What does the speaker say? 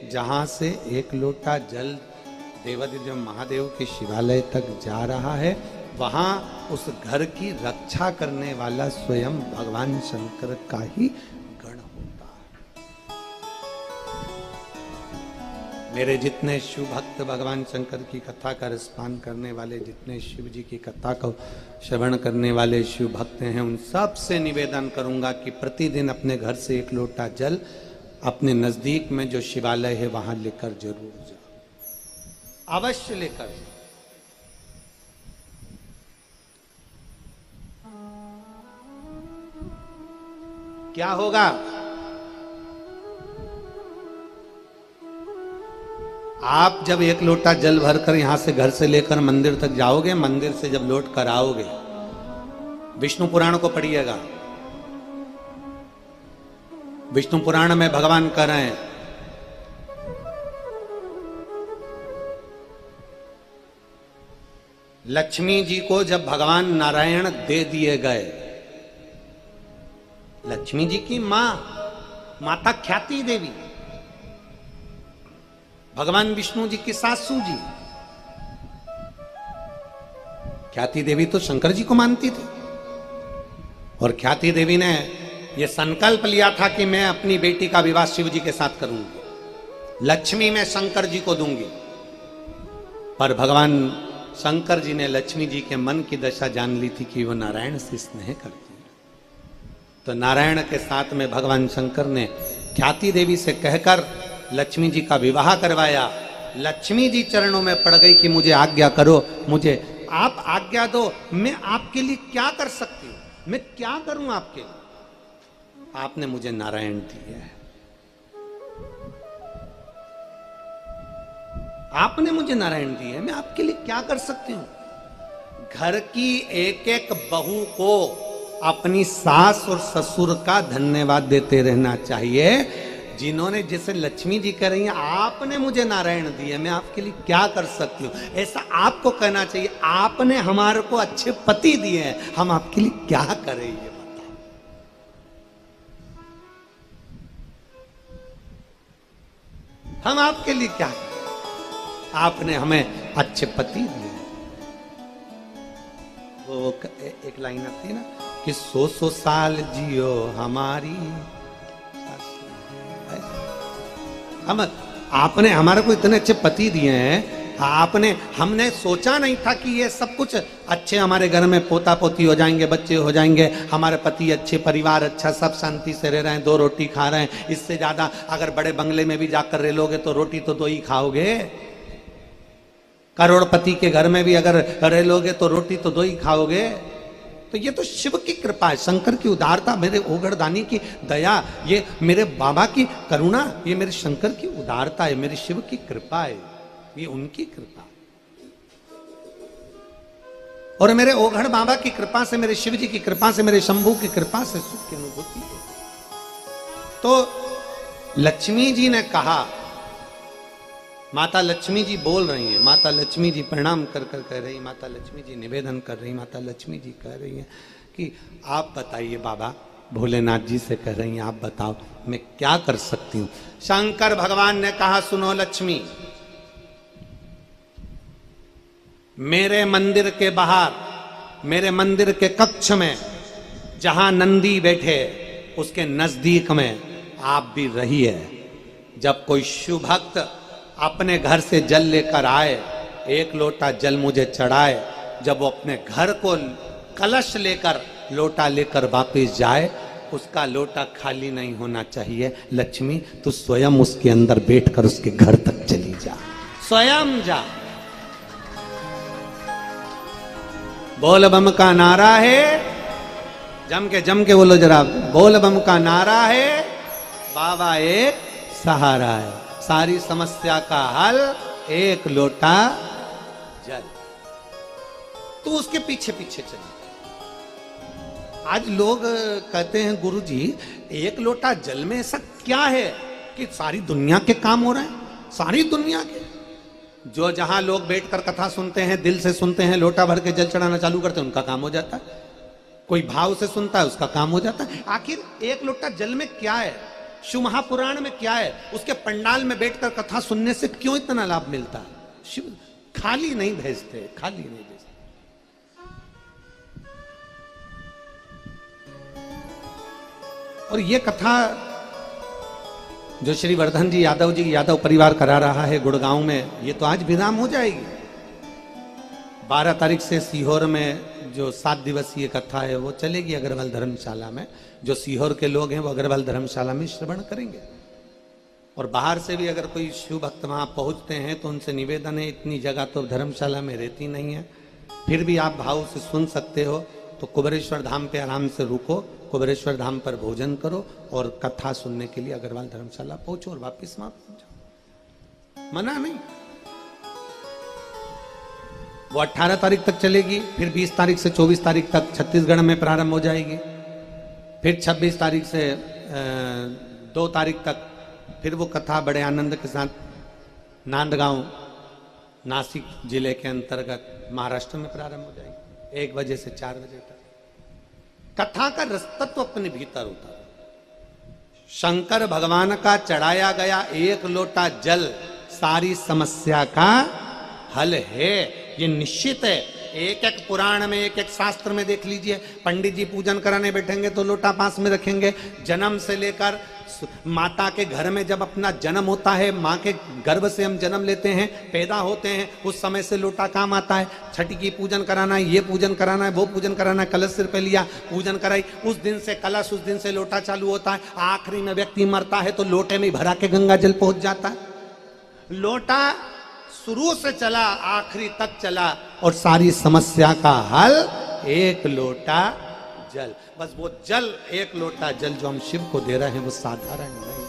जहां से एक लोटा जल देवादिदेव महादेव के शिवालय तक जा रहा है, वहां उस घर की रक्षा करने वाला स्वयं भगवान शंकर का ही गण होता है। मेरे जितने शिव भक्त भगवान शंकर की कथा का रसपान करने वाले, जितने शिव जी की कथा को श्रवण करने वाले शिव भक्त हैं, उन सब से निवेदन करूंगा कि प्रतिदिन अपने घर से एक लोटा जल अपने नजदीक में जो शिवालय है वहां लेकर जरूर जाओ, अवश्य लेकर जाओ। क्या होगा? आप जब एक लोटा जल भरकर यहां से घर से लेकर मंदिर तक जाओगे, मंदिर से जब लौट कर आओगे, विष्णु पुराण को पढ़िएगा। विष्णु पुराण में भगवान कह रहे हैं, लक्ष्मी जी को जब भगवान नारायण दे दिए गए, लक्ष्मी जी की मां माता ख्याति देवी, भगवान विष्णु जी की सासू जी, ख्याति देवी तो शंकर जी को मानती थी, और ख्याति देवी ने यह संकल्प लिया था कि मैं अपनी बेटी का विवाह शिव जी के साथ करूंगी, लक्ष्मी मैं शंकर जी को दूंगी। पर भगवान शंकर जी ने लक्ष्मी जी के मन की दशा जान ली थी कि वो नारायण से स्नेह करती है, तो नारायण के साथ में भगवान शंकर ने ख्याति देवी से कहकर लक्ष्मी जी का विवाह करवाया। लक्ष्मी जी चरणों में पड़ गई कि मुझे आज्ञा करो, मुझे आप आज्ञा दो, मैं आपके लिए क्या कर सकती हूं, मैं क्या करूं आपके लिए? आपने मुझे नारायण दिया है, आपने मुझे नारायण दिया है, मैं आपके लिए क्या कर सकती हूं? घर की एक एक बहू को अपनी सास और ससुर का धन्यवाद देते रहना चाहिए, जिन्होंने, जैसे लक्ष्मी जी कह रही हैं, आपने मुझे नारायण दिया, मैं आपके लिए क्या कर सकती हूं, ऐसा आपको कहना चाहिए। आपने हमारे को अच्छे पति दिए हैं, हम आपके लिए क्या करें ये बताओ। हम आपके लिए क्या करें? आपने हमें अच्छे पति दिए। वो एक लाइन आती है ना कि 100 साल जियो हमारी, हम, आपने हमारे को इतने अच्छे पति दिए हैं, हमने सोचा नहीं था कि ये सब कुछ अच्छे, हमारे घर में पोता पोती हो जाएंगे, बच्चे हो जाएंगे, हमारे पति अच्छे, परिवार अच्छा, सब शांति से रह रहे हैं, 2 रोटी खा रहे हैं। इससे ज्यादा अगर बड़े बंगले में भी जाकर रह लोगे तो रोटी तो 2 ही खाओगे, करोड़पति के घर में भी अगर रह लोगे तो रोटी तो 2 ही खाओगे। तो ये तो शिव की कृपा है, शंकर की उदारता, मेरे ओगड़दानी की दया, ये मेरे बाबा की करुणा, ये मेरे शंकर की उदारता है, मेरे शिव की कृपा है, ये उनकी कृपा। और मेरे ओघड़ बाबा की कृपा से, मेरे शिव जी की कृपा से, मेरे शंभू की कृपा से सुख की अनुभूति है। तो लक्ष्मी जी ने कहा, माता लक्ष्मी जी बोल रही हैं, माता लक्ष्मी जी प्रणाम कर कर कह रही, माता लक्ष्मी जी निवेदन कर रही, माता लक्ष्मी जी कह रही हैं कि आप बताइए बाबा, भोलेनाथ जी से कह रही हैं, आप बताओ मैं क्या कर सकती हूं। शंकर भगवान ने कहा, सुनो लक्ष्मी, मेरे मंदिर के बाहर, मेरे मंदिर के कक्ष में जहां नंदी बैठे, उसके नजदीक में आप भी रहिए। जब कोई शिव भक्त अपने घर से जल लेकर आए, एक लोटा जल मुझे चढ़ाए, जब वो अपने घर को कलश लेकर, लोटा लेकर वापस जाए, उसका लोटा खाली नहीं होना चाहिए। लक्ष्मी, तू स्वयं उसके अंदर बैठकर उसके घर तक चली जा, स्वयं जा। बोल बम का नारा है, जम के बोलो जरा, बोल बम का नारा है, बाबा एक सहारा है, सारी समस्या का हल एक लोटा जल। तो उसके पीछे पीछे चलिए। आज लोग कहते हैं, गुरुजी एक लोटा जल में ऐसा क्या है कि सारी दुनिया के काम हो रहे हैं, सारी दुनिया के। जो जहां लोग बैठकर कथा सुनते हैं, दिल से सुनते हैं, लोटा भर के जल चढ़ाना चालू करते हैं, उनका काम हो जाता है। कोई भाव से सुनता है, उसका काम हो जाता है। आखिर एक लोटा जल में क्या है? शिव महापुराण में क्या है, उसके पंडाल में बैठकर कथा सुनने से क्यों इतना लाभ मिलता है? शिव खाली नहीं भेजते, खाली नहीं भेजते। और ये कथा जो श्री वर्धन जी यादव जी यादव परिवार करा रहा है गुड़गांव में, ये तो आज विराम हो जाएगी। 12 तारीख से सीहोर में जो 7 दिवसीय कथा है वो चलेगी अग्रवाल धर्मशाला में। जो सीहोर के लोग हैं वो अग्रवाल धर्मशाला में श्रवण करेंगे। और बाहर से भी अगर कोई शिव भक्त वहां पहुंचते हैं तो उनसे निवेदन है, इतनी जगह तो धर्मशाला में रहती नहीं है, फिर भी आप भाव से सुन सकते हो तो कुबेरेश्वर धाम पे आराम से रुको, कुबेरेश्वर धाम पर भोजन करो और कथा सुनने के लिए अग्रवाल धर्मशाला पहुंचो और वापिस वहां पहुंचो। मना नहीं। वो 18 तारीख तक चलेगी, फिर 20 तारीख से 24 तारीख तक छत्तीसगढ़ में प्रारंभ हो जाएगी, फिर 26 तारीख से 2 तारीख तक फिर वो कथा बड़े आनंद के साथ नांदगांव नासिक जिले के अंतर्गत महाराष्ट्र में प्रारंभ हो जाएगी 1 बजे से 4 बजे तक। कथा का रसतत्व अपने भीतर होता है। शंकर भगवान का चढ़ाया गया 1 लोटा जल सारी समस्या का हल है, ये निश्चित है। एक एक पुराण में, एक एक शास्त्र में देख लीजिए, पंडित जी पूजन कराने बैठेंगे तो लोटा पास में रखेंगे। जन्म से लेकर माता के घर में जब अपना जन्म होता है, माँ के गर्भ से हम जन्म लेते हैं, पैदा होते हैं, उस समय से लोटा काम आता है। छठी की पूजन कराना है, ये पूजन कराना है, वो पूजन कराना है, कलश सिर पे लिया, पूजन कराई, उस दिन से कलश, उस दिन से लोटा चालू होता है। आखिरी में व्यक्ति मरता है तो लोटे में भरा के गंगा जल पहुंच जाता है। लोटा शुरू से चला, आखिरी तक चला और सारी समस्या का हल 1 लोटा जल। बस वो जल, 1 लोटा जल जो हम शिव को दे रहे हैं वो साधारण नहीं।